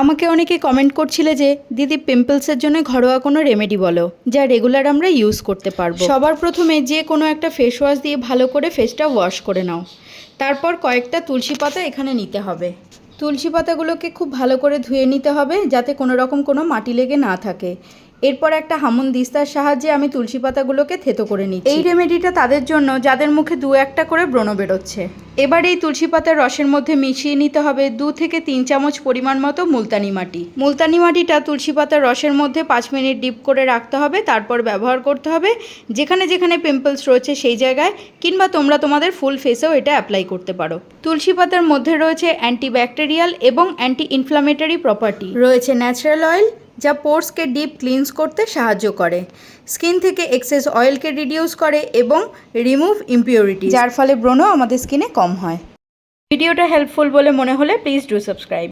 আমাকে অনেকে কমেন্ট করছিলে যে দিদি পিম্পলসের জন্য ঘরোয়া কোনো রেমেডি বলো যা রেগুলার আমরা ইউজ করতে পারবো। সবার প্রথমে যে কোনো একটা ফেস ওয়াশ দিয়ে ভালো করে ফেসটা ওয়াশ করে নাও। তারপর কয়েকটা তুলসী পাতা এখানে নিতে হবে। তুলসী পাতাগুলোকে খুব ভালো করে ধুয়ে নিতে হবে যাতে কোনো রকম কোনো মাটি লেগে না থাকে। এরপর একটা হামুন দিস্তার সাহায্যে আমি তুলসী পাতাগুলোকে থেতো করে নিচ্ছি। এই রেমেডিটা তাদের জন্য যাদের মুখে 2-1টা করে ব্রণ বেরোচ্ছে। এবার এই তুলসী পাতার রসের মধ্যে মিশিয়ে নিতে হবে 2 থেকে 3 চামচ পরিমাণ মতো মুলতানি মাটি। মুলতানি মাটিটা তুলসী পাতার রসের মধ্যে 5 মিনিট ডিপ করে রাখতে হবে, তারপর ব্যবহার করতে হবে যেখানে যেখানে পিম্পলস রয়েছে সেই জায়গায়, কিংবা তোমরা তোমাদের ফুল ফেসেও এটা অ্যাপ্লাই করতে পারো। তুলসী পাতার মধ্যে রয়েছে অ্যান্টিব্যাকটেরিয়াল এবং অ্যান্টি ইনফ্লামেটরি প্রপার্টি, রয়েছে ন্যাচারাল অয়েল যা পোর্সকে ডিপ ক্লিনস করতে সাহায্য করে, স্কিন থেকে এক্সেস অয়েলকে রিডিউস করে এবং রিমুভ ইমপিউরিটি, যার ফলে ব্রণ আমাদের স্কিনে কম হয়। ভিডিওটা হেল্পফুল বলে মনে হলে প্লিজ ডু সাবস্ক্রাইব।